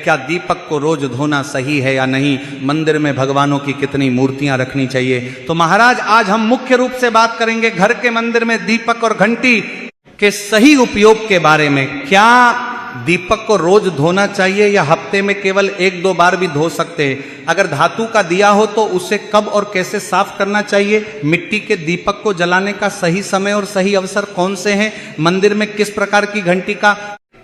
क्या दीपक को रोज धोना सही है या नहीं, मंदिर में भगवानों की कितनी मूर्तियां रखनी चाहिए। तो महाराज आज हम मुख्य रूप से बात करेंगे घर के मंदिर में दीपक और घंटी के सही उपयोग के बारे में। क्या दीपक को रोज धोना चाहिए या हफ्ते में केवल 1-2 बार भी धो सकते हैं? अगर धातु का दिया हो तो उसे कब और कैसे साफ करना चाहिए? मिट्टी के दीपक को जलाने का सही समय और सही अवसर कौन से हैं? मंदिर में किस प्रकार की घंटी का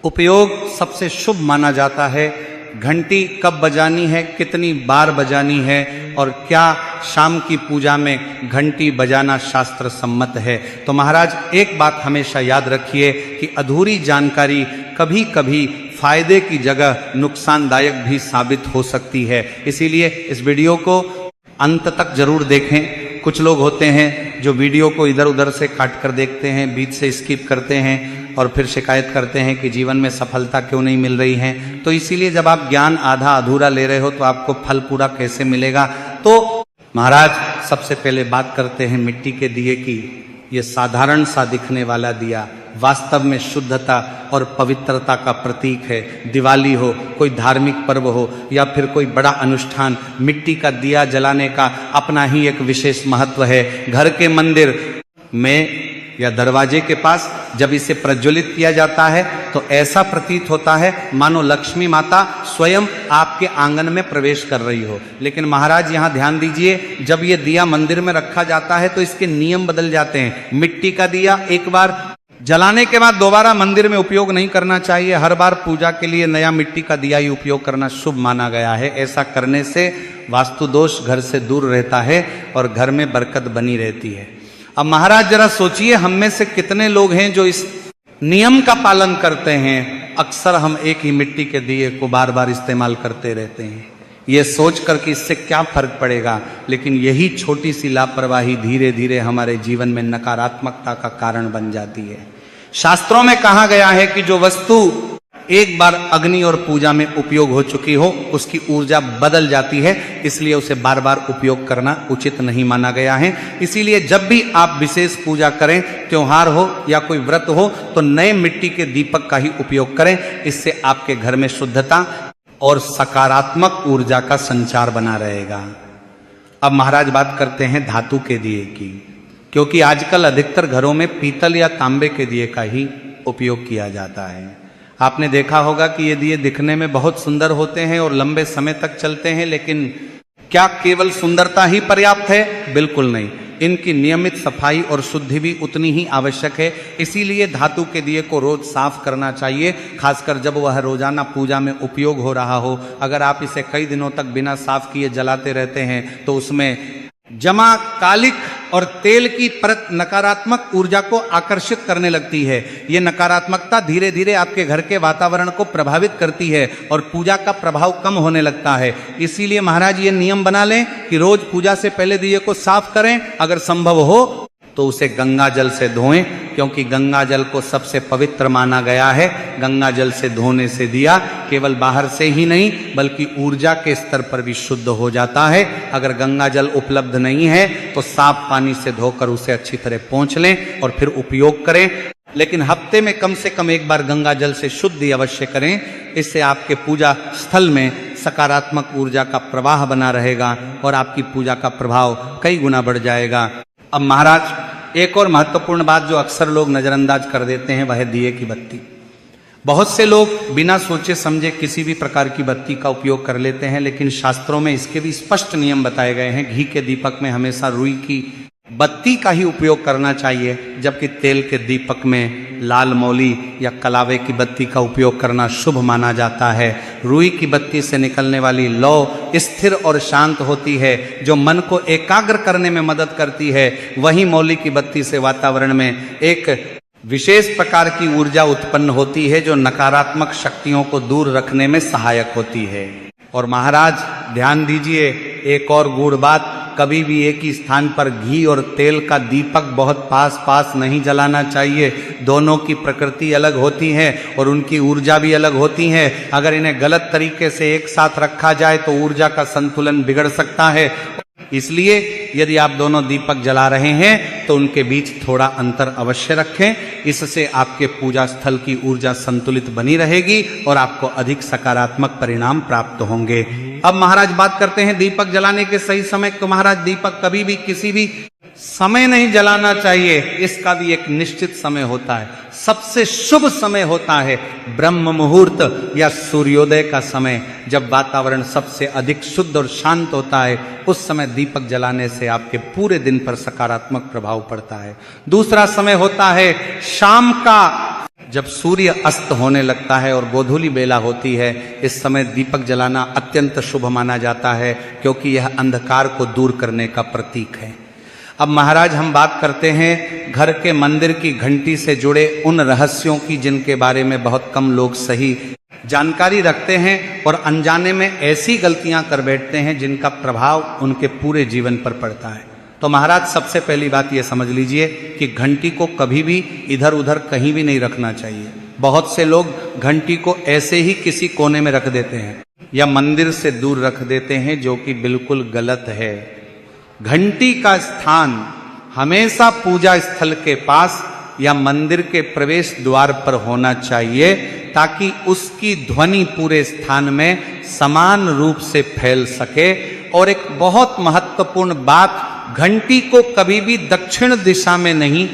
उपयोग सबसे शुभ माना जाता है? घंटी कब बजानी है, कितनी बार बजानी है, और क्या शाम की पूजा में घंटी बजाना शास्त्र सम्मत है? तो महाराज एक बात हमेशा याद रखिए कि अधूरी जानकारी कभी कभी फायदे की जगह नुकसानदायक भी साबित हो सकती है। इसीलिए इस वीडियो को अंत तक जरूर देखें। कुछ लोग होते हैं जो वीडियो को इधर उधर से काट कर देखते हैं, बीच से स्किप करते हैं और फिर शिकायत करते हैं कि जीवन में सफलता क्यों नहीं मिल रही है। तो इसीलिए जब आप ज्ञान आधा अधूरा ले रहे हो तो आपको फल पूरा कैसे मिलेगा? तो महाराज सबसे पहले बात करते हैं मिट्टी के दिए की। ये साधारण सा दिखने वाला दिया वास्तव में शुद्धता और पवित्रता का प्रतीक है। दिवाली हो, कोई धार्मिक पर्व हो या फिर कोई बड़ा अनुष्ठान, मिट्टी का दिया जलाने का अपना ही एक विशेष महत्व है। घर के मंदिर में या दरवाजे के पास जब इसे प्रज्वलित किया जाता है तो ऐसा प्रतीत होता है मानो लक्ष्मी माता स्वयं आपके आंगन में प्रवेश कर रही हो। लेकिन महाराज यहाँ ध्यान दीजिए, जब ये दिया मंदिर में रखा जाता है तो इसके नियम बदल जाते हैं। मिट्टी का दिया एक बार जलाने के बाद दोबारा मंदिर में उपयोग नहीं करना चाहिए। हर बार पूजा के लिए नया मिट्टी का दिया ही उपयोग करना शुभ माना गया है। ऐसा करने से वास्तु दोष घर से दूर रहता है और घर में बरकत बनी रहती है। अब महाराज जरा सोचिए, हम में से कितने लोग हैं जो इस नियम का पालन करते हैं? अक्सर हम एक ही मिट्टी के दिए को बार बार इस्तेमाल करते रहते हैं, ये सोच कर कि इससे क्या फर्क पड़ेगा। लेकिन यही छोटी सी लापरवाही धीरे धीरे हमारे जीवन में नकारात्मकता का कारण बन जाती है। शास्त्रों में कहा गया है कि जो वस्तु एक बार अग्नि और पूजा में उपयोग हो चुकी हो उसकी ऊर्जा बदल जाती है, इसलिए उसे बार बार उपयोग करना उचित नहीं माना गया है। इसीलिए जब भी आप विशेष पूजा करें, त्योहार हो या कोई व्रत हो, तो नए मिट्टी के दीपक का ही उपयोग करें। इससे आपके घर में शुद्धता और सकारात्मक ऊर्जा का संचार बना रहेगा। अब महाराज बात करते हैं धातु के दिए की, क्योंकि आजकल अधिकतर घरों में पीतल या तांबे के दिए का ही उपयोग किया जाता है। आपने देखा होगा कि ये दिए दिखने में बहुत सुंदर होते हैं और लंबे समय तक चलते हैं, लेकिन क्या केवल सुंदरता ही पर्याप्त है? बिल्कुल नहीं। इनकी नियमित सफाई और शुद्धि भी उतनी ही आवश्यक है। इसीलिए धातु के दिए को रोज साफ करना चाहिए, खासकर जब वह रोजाना पूजा में उपयोग हो रहा हो। अगर आप इसे कई दिनों तक बिना साफ किए जलाते रहते हैं तो उसमें जमा कालिक और तेल की परत नकारात्मक ऊर्जा को आकर्षित करने लगती है। ये नकारात्मकता धीरे धीरे आपके घर के वातावरण को प्रभावित करती है और पूजा का प्रभाव कम होने लगता है। इसीलिए महाराज ये नियम बना लें कि रोज पूजा से पहले दिए को साफ करें। अगर संभव हो तो उसे गंगा जल से धोएं, क्योंकि गंगा जल को सबसे पवित्र माना गया है। गंगा जल से धोने से दिया केवल बाहर से ही नहीं बल्कि ऊर्जा के स्तर पर भी शुद्ध हो जाता है। अगर गंगा जल उपलब्ध नहीं है तो साफ पानी से धोकर उसे अच्छी तरह पोंछ लें और फिर उपयोग करें। लेकिन हफ्ते में कम से कम एक बार गंगा जल से शुद्धि अवश्य करें। इससे आपके पूजा स्थल में सकारात्मक ऊर्जा का प्रवाह बना रहेगा और आपकी पूजा का प्रभाव कई गुना बढ़ जाएगा। अब महाराज एक और महत्वपूर्ण बात जो अक्सर लोग नजरअंदाज कर देते हैं वह है दिए की बत्ती। बहुत से लोग बिना सोचे समझे किसी भी प्रकार की बत्ती का उपयोग कर लेते हैं, लेकिन शास्त्रों में इसके भी स्पष्ट नियम बताए गए हैं। घी के दीपक में हमेशा रुई की बत्ती का ही उपयोग करना चाहिए, जबकि तेल के दीपक में लाल मौली या कलावे की बत्ती का उपयोग करना शुभ माना जाता है। रुई की बत्ती से निकलने वाली लौ स्थिर और शांत होती है, जो मन को एकाग्र करने में मदद करती है। वहीं मौली की बत्ती से वातावरण में एक विशेष प्रकार की ऊर्जा उत्पन्न होती है जो नकारात्मक शक्तियों को दूर रखने में सहायक होती है। और महाराज ध्यान दीजिए, एक और गूढ़ बात, कभी भी एक ही स्थान पर घी और तेल का दीपक बहुत पास पास नहीं जलाना चाहिए। दोनों की प्रकृति अलग होती है और उनकी ऊर्जा भी अलग होती है। अगर इन्हें गलत तरीके से एक साथ रखा जाए तो ऊर्जा का संतुलन बिगड़ सकता है। इसलिए यदि आप दोनों दीपक जला रहे हैं तो उनके बीच थोड़ा अंतर अवश्य रखें। इससे आपके पूजा स्थल की ऊर्जा संतुलित बनी रहेगी और आपको अधिक सकारात्मक परिणाम प्राप्त होंगे। अब महाराज बात करते हैं दीपक जलाने के सही समय। तो महाराज दीपक कभी भी किसी भी समय नहीं जलाना चाहिए, इसका भी एक निश्चित समय होता है। सबसे शुभ समय होता है ब्रह्म मुहूर्त या सूर्योदय का समय, जब वातावरण सबसे अधिक शुद्ध और शांत होता है। उस समय दीपक जलाने से आपके पूरे दिन पर सकारात्मक प्रभाव पड़ता है। दूसरा समय होता है शाम का, जब सूर्य अस्त होने लगता है और गोधूली बेला होती है। इस समय दीपक जलाना अत्यंत शुभ माना जाता है, क्योंकि यह अंधकार को दूर करने का प्रतीक है। अब महाराज हम बात करते हैं घर के मंदिर की घंटी से जुड़े उन रहस्यों की, जिनके बारे में बहुत कम लोग सही जानकारी रखते हैं और अनजाने में ऐसी गलतियां कर बैठते हैं जिनका प्रभाव उनके पूरे जीवन पर पड़ता है। तो महाराज सबसे पहली बात ये समझ लीजिए कि घंटी को कभी भी इधर उधर कहीं भी नहीं रखना चाहिए। बहुत से लोग घंटी को ऐसे ही किसी कोने में रख देते हैं या मंदिर से दूर रख देते हैं, जो कि बिल्कुल गलत है। घंटी का स्थान हमेशा पूजा स्थल के पास या मंदिर के प्रवेश द्वार पर होना चाहिए, ताकि उसकी ध्वनि पूरे स्थान में समान रूप से फैल सके। और एक बहुत महत्वपूर्ण बात, घंटी को कभी भी दक्षिण दिशा में नहीं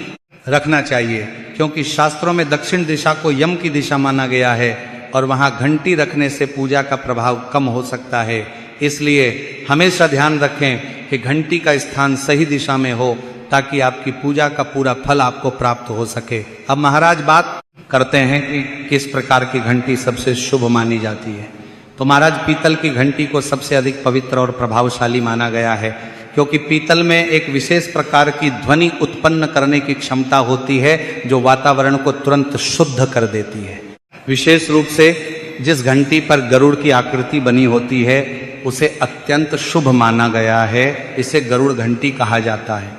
रखना चाहिए, क्योंकि शास्त्रों में दक्षिण दिशा को यम की दिशा माना गया है और वहां घंटी रखने से पूजा का प्रभाव कम हो सकता है। इसलिए हमेशा ध्यान रखें कि घंटी का स्थान सही दिशा में हो, ताकि आपकी पूजा का पूरा फल आपको प्राप्त हो सके। अब महाराज बात करते हैं कि किस प्रकार की घंटी सबसे शुभ मानी जाती है। तो महाराज पीतल की घंटी को सबसे अधिक पवित्र और प्रभावशाली माना गया है, क्योंकि पीतल में एक विशेष प्रकार की ध्वनि उत्पन्न करने की क्षमता होती है, जो वातावरण को तुरंत शुद्ध कर देती है। विशेष रूप से जिस घंटी पर गरुड़ की आकृति बनी होती है, उसे अत्यंत शुभ माना गया है। इसे गरुड़ घंटी कहा जाता है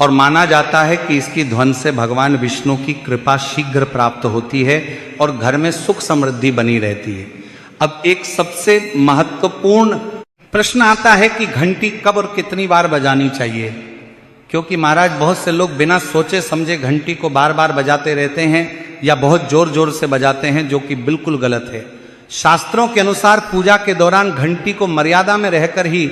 और माना जाता है कि इसकी ध्वनि से भगवान विष्णु की कृपा शीघ्र प्राप्त होती है और घर में सुख समृद्धि बनी रहती है। अब एक सबसे महत्वपूर्ण प्रश्न आता है कि घंटी कब और कितनी बार बजानी चाहिए, क्योंकि महाराज बहुत से लोग बिना सोचे समझे घंटी को बार बार बजाते रहते हैं या बहुत जोर जोर से बजाते हैं, जो कि बिल्कुल गलत है। शास्त्रों के अनुसार पूजा के दौरान घंटी को मर्यादा में रहकर ही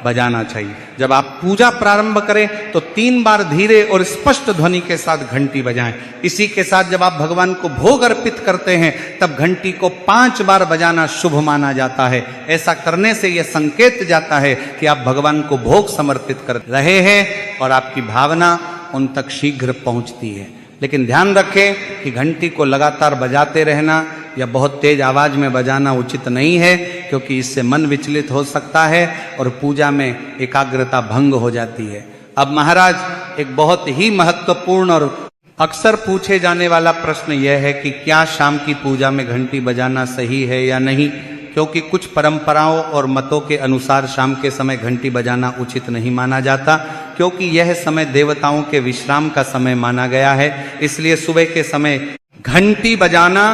बजाना चाहिए। जब आप पूजा प्रारंभ करें तो 3 बार धीरे और स्पष्ट ध्वनि के साथ घंटी बजाएं। इसी के साथ जब आप भगवान को भोग अर्पित करते हैं, तब घंटी को 5 बार बजाना शुभ माना जाता है। ऐसा करने से यह संकेत जाता है कि आप भगवान को भोग समर्पित कर रहे हैं और आपकी भावना उन तक शीघ्र पहुंचती है। लेकिन ध्यान रखें कि घंटी को लगातार बजाते रहना या बहुत तेज आवाज में बजाना उचित नहीं है, क्योंकि इससे मन विचलित हो सकता है और पूजा में एकाग्रता भंग हो जाती है। अब महाराज एक बहुत ही महत्वपूर्ण और अक्सर पूछे जाने वाला प्रश्न यह है कि क्या शाम की पूजा में घंटी बजाना सही है या नहीं, क्योंकि कुछ परंपराओं और मतों के अनुसार शाम के समय घंटी बजाना उचित नहीं माना जाता, क्योंकि यह समय देवताओं के विश्राम का समय माना गया है। इसलिए सुबह के समय घंटी बजाना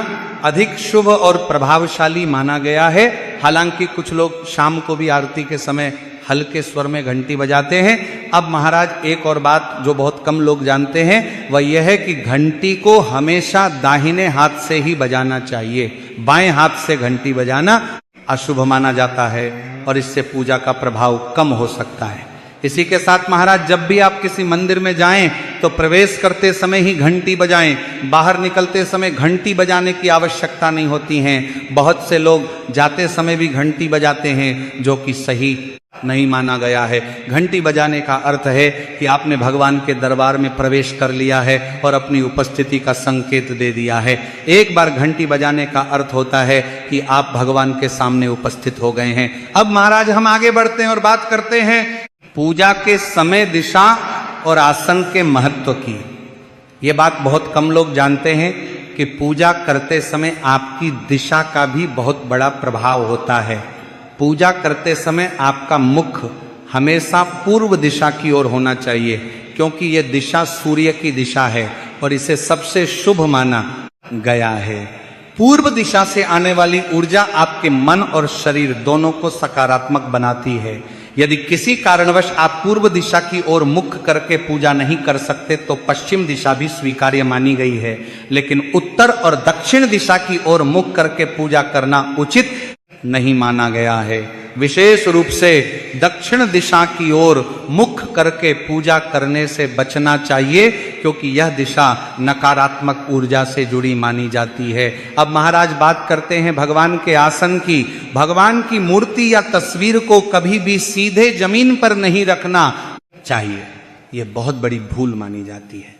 अधिक शुभ और प्रभावशाली माना गया है। हालांकि कुछ लोग शाम को भी आरती के समय हल्के स्वर में घंटी बजाते हैं। अब महाराज एक और बात जो बहुत कम लोग जानते हैं, वह यह है कि घंटी को हमेशा दाहिने हाथ से ही बजाना चाहिए। बाएं हाथ से घंटी बजाना अशुभ माना जाता है और इससे पूजा का प्रभाव कम हो सकता है। इसी के साथ महाराज जब भी आप किसी मंदिर में जाएं तो प्रवेश करते समय ही घंटी बजाएं, बाहर निकलते समय घंटी बजाने की आवश्यकता नहीं होती है। बहुत से लोग जाते समय भी घंटी बजाते हैं, जो कि सही नहीं माना गया है। घंटी बजाने का अर्थ है कि आपने भगवान के दरबार में प्रवेश कर लिया है और अपनी उपस्थिति का संकेत दे दिया है। एक बार घंटी बजाने का अर्थ होता है कि आप भगवान के सामने उपस्थित हो गए हैं। अब महाराज हम आगे बढ़ते हैं और बात करते हैं पूजा के समय, दिशा और आसन के महत्व की। ये बात बहुत कम लोग जानते हैं कि पूजा करते समय आपकी दिशा का भी बहुत बड़ा प्रभाव होता है। पूजा करते समय आपका मुख हमेशा पूर्व दिशा की ओर होना चाहिए, क्योंकि यह दिशा सूर्य की दिशा है और इसे सबसे शुभ माना गया है। पूर्व दिशा से आने वाली ऊर्जा आपके मन और शरीर दोनों को सकारात्मक बनाती है। यदि किसी कारणवश आप पूर्व दिशा की ओर मुख करके पूजा नहीं कर सकते तो पश्चिम दिशा भी स्वीकार्य मानी गई है, लेकिन उत्तर और दक्षिण दिशा की ओर मुख करके पूजा करना उचित नहीं माना गया है। विशेष रूप से दक्षिण दिशा की ओर मुख करके पूजा करने से बचना चाहिए, क्योंकि यह दिशा नकारात्मक ऊर्जा से जुड़ी मानी जाती है। अब महाराज बात करते हैं भगवान के आसन की। भगवान की मूर्ति या तस्वीर को कभी भी सीधे जमीन पर नहीं रखना चाहिए, यह बहुत बड़ी भूल मानी जाती है।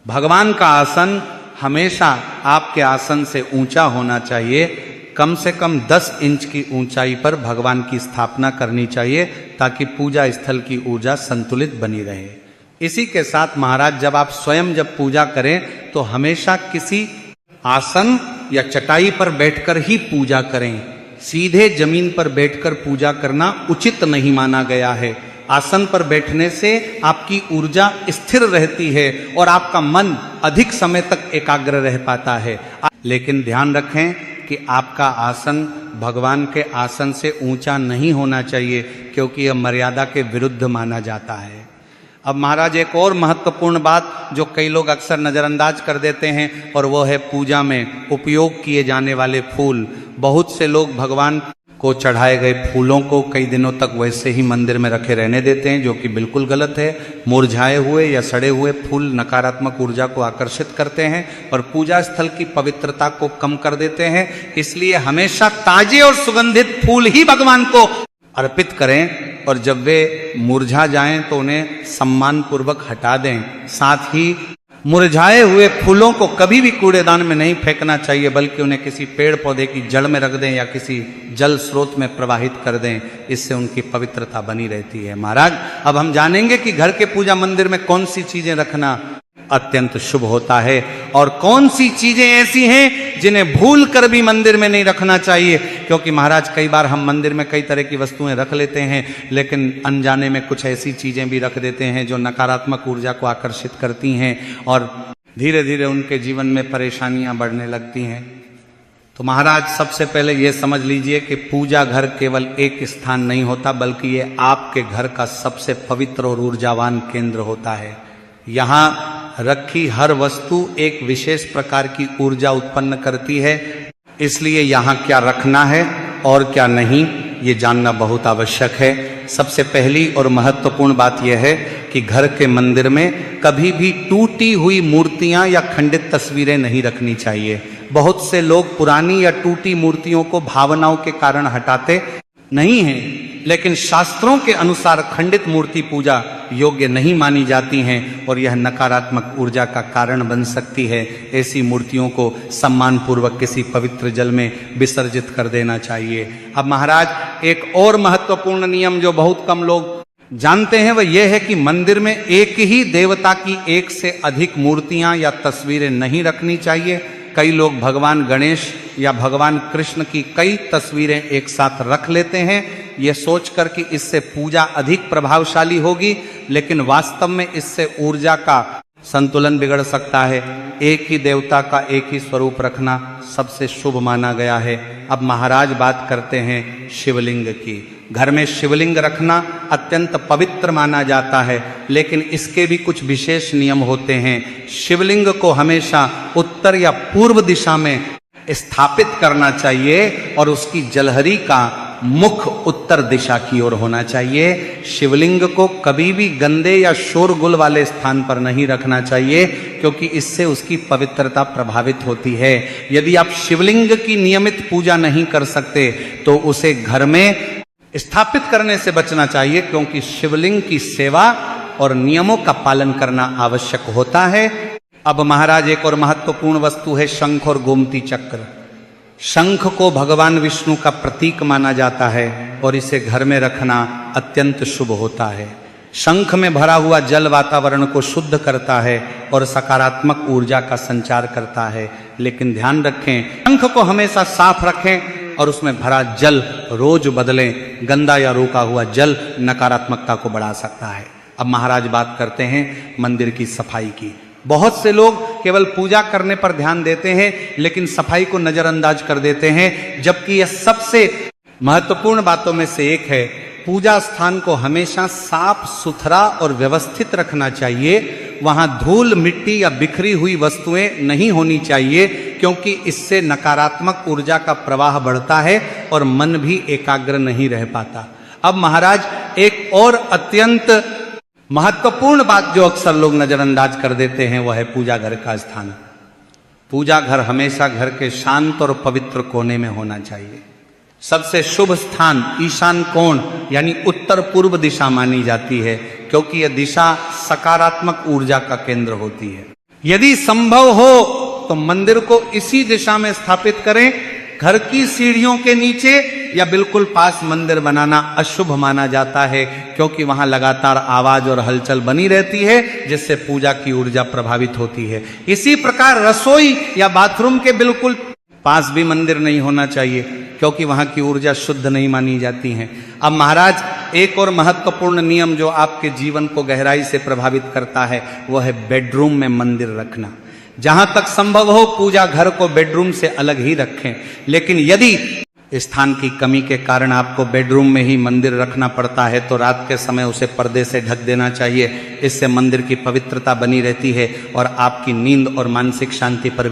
भगवान का आसन हमेशा आपके आसन से ऊंचा होना चाहिए। कम से कम 10 इंच की ऊंचाई पर भगवान की स्थापना करनी चाहिए, ताकि पूजा स्थल की ऊर्जा संतुलित बनी रहे। इसी के साथ महाराज जब आप स्वयं जब पूजा करें तो हमेशा किसी आसन या चटाई पर बैठकर ही पूजा करें। सीधे जमीन पर बैठकर पूजा करना उचित नहीं माना गया है। आसन पर बैठने से आपकी ऊर्जा स्थिर रहती है और आपका मन अधिक समय तक एकाग्र रह पाता है। लेकिन ध्यान रखें कि आपका आसन भगवान के आसन से ऊंचा नहीं होना चाहिए, क्योंकि यह मर्यादा के विरुद्ध माना जाता है। अब महाराज एक और महत्वपूर्ण बात जो कई लोग अक्सर नज़रअंदाज कर देते हैं, और वो है पूजा में उपयोग किए जाने वाले फूल। बहुत से लोग भगवान को चढ़ाए गए फूलों को कई दिनों तक वैसे ही मंदिर में रखे रहने देते हैं, जो कि बिल्कुल गलत है। मुरझाए हुए या सड़े हुए फूल नकारात्मक ऊर्जा को आकर्षित करते हैं और पूजा स्थल की पवित्रता को कम कर देते हैं। इसलिए हमेशा ताजे और सुगंधित फूल ही भगवान को अर्पित करें, और जब वे मुरझा जाएं तो उन्हें सम्मान पूर्वक हटा दें। साथ ही मुरझाए हुए फूलों को कभी भी कूड़ेदान में नहीं फेंकना चाहिए, बल्कि उन्हें किसी पेड़ पौधे की जड़ में रख दें या किसी जल स्रोत में प्रवाहित कर दें। इससे उनकी पवित्रता बनी रहती है। महाराज अब हम जानेंगे कि घर के पूजा मंदिर में कौन सी चीजें रखना अत्यंत शुभ होता है और कौन सी चीजें ऐसी हैं जिन्हें भूल कर भी मंदिर में नहीं रखना चाहिए। क्योंकि महाराज कई बार हम मंदिर में कई तरह की वस्तुएं रख लेते हैं, लेकिन अनजाने में कुछ ऐसी चीजें भी रख देते हैं जो नकारात्मक ऊर्जा को आकर्षित करती हैं और धीरे धीरे उनके जीवन में परेशानियां बढ़ने लगती हैं। तो महाराज सबसे पहले ये समझ लीजिए कि पूजा घर केवल एक स्थान नहीं होता, बल्कि ये आपके घर का सबसे पवित्र और ऊर्जावान केंद्र होता है। यहाँ रखी हर वस्तु एक विशेष प्रकार की ऊर्जा उत्पन्न करती है, इसलिए यहाँ क्या रखना है और क्या नहीं ये जानना बहुत आवश्यक है। सबसे पहली और महत्वपूर्ण बात यह है कि घर के मंदिर में कभी भी टूटी हुई मूर्तियां या खंडित तस्वीरें नहीं रखनी चाहिए। बहुत से लोग पुरानी या टूटी मूर्तियों को भावनाओं के कारण हटाते नहीं हैं, लेकिन शास्त्रों के अनुसार खंडित मूर्ति पूजा योग्य नहीं मानी जाती हैं और यह नकारात्मक ऊर्जा का कारण बन सकती है। ऐसी मूर्तियों को सम्मानपूर्वक किसी पवित्र जल में विसर्जित कर देना चाहिए। अब महाराज एक और महत्वपूर्ण नियम जो बहुत कम लोग जानते हैं वह यह है कि मंदिर में एक ही देवता की एक से अधिक मूर्तियां या तस्वीरें नहीं रखनी चाहिए। कई लोग भगवान गणेश या भगवान कृष्ण की कई तस्वीरें एक साथ रख लेते हैं, ये सोचकर कि इससे पूजा अधिक प्रभावशाली होगी, लेकिन वास्तव में इससे ऊर्जा का संतुलन बिगड़ सकता है। एक ही देवता का एक ही स्वरूप रखना सबसे शुभ माना गया है। अब महाराज बात करते हैं शिवलिंग की। घर में शिवलिंग रखना अत्यंत पवित्र माना जाता है, लेकिन इसके भी कुछ विशेष नियम होते हैं। शिवलिंग को हमेशा उत्तर या पूर्व दिशा में स्थापित करना चाहिए और उसकी जलहरी का मुख उत्तर दिशा की ओर होना चाहिए। शिवलिंग को कभी भी गंदे या शोरगुल वाले स्थान पर नहीं रखना चाहिए, क्योंकि इससे उसकी पवित्रता प्रभावित होती है। यदि आप शिवलिंग की नियमित पूजा नहीं कर सकते तो उसे घर में स्थापित करने से बचना चाहिए, क्योंकि शिवलिंग की सेवा और नियमों का पालन करना आवश्यक होता है। अब महाराज एक और महत्वपूर्ण वस्तु है शंख और गोमती चक्र। शंख को भगवान विष्णु का प्रतीक माना जाता है और इसे घर में रखना अत्यंत शुभ होता है। शंख में भरा हुआ जल वातावरण को शुद्ध करता है और सकारात्मक ऊर्जा का संचार करता है। लेकिन ध्यान रखें, शंख को हमेशा साफ रखें और उसमें भरा जल रोज बदलें। गंदा या रोका हुआ जल नकारात्मकता को बढ़ा सकता है। अब महाराज बात करते हैं मंदिर की सफाई की। बहुत से लोग केवल पूजा करने पर ध्यान देते हैं, लेकिन सफाई को नजरअंदाज कर देते हैं, जबकि यह सबसे महत्वपूर्ण बातों में से एक है। पूजा स्थान को हमेशा साफ सुथरा और व्यवस्थित रखना चाहिए। वहां धूल मिट्टी या बिखरी हुई वस्तुएं नहीं होनी चाहिए, क्योंकि इससे नकारात्मक ऊर्जा का प्रवाह बढ़ता है और मन भी एकाग्र नहीं रह पाता। अब महाराज एक और अत्यंत महत्वपूर्ण बात जो अक्सर लोग नजरअंदाज कर देते हैं, वह है पूजा घर का स्थान। पूजा घर हमेशा घर के शांत और पवित्र कोने में होना चाहिए। सबसे शुभ स्थान ईशान कोण यानी उत्तर पूर्व दिशा मानी जाती है, क्योंकि यह दिशा सकारात्मक ऊर्जा का केंद्र होती है। यदि संभव हो तो मंदिर को इसी दिशा में स्थापित करें। घर की सीढ़ियों के नीचे या बिल्कुल पास मंदिर बनाना अशुभ माना जाता है, क्योंकि वहां लगातार आवाज और हलचल बनी रहती है, जिससे पूजा की ऊर्जा प्रभावित होती है। इसी प्रकार रसोई या बाथरूम के बिल्कुल पास भी मंदिर नहीं होना चाहिए, क्योंकि वहां की ऊर्जा शुद्ध नहीं मानी जाती है। अब महाराज एक और महत्वपूर्ण नियम जो आपके जीवन को गहराई से प्रभावित करता है, वह है बेडरूम में मंदिर रखना। जहां तक संभव हो पूजा घर को बेडरूम से अलग ही रखें, लेकिन यदि स्थान की कमी के कारण आपको बेडरूम में ही मंदिर रखना पड़ता है तो रात के समय उसे पर्दे से ढक देना चाहिए। इससे मंदिर की पवित्रता बनी रहती है और आपकी नींद और मानसिक शांति पर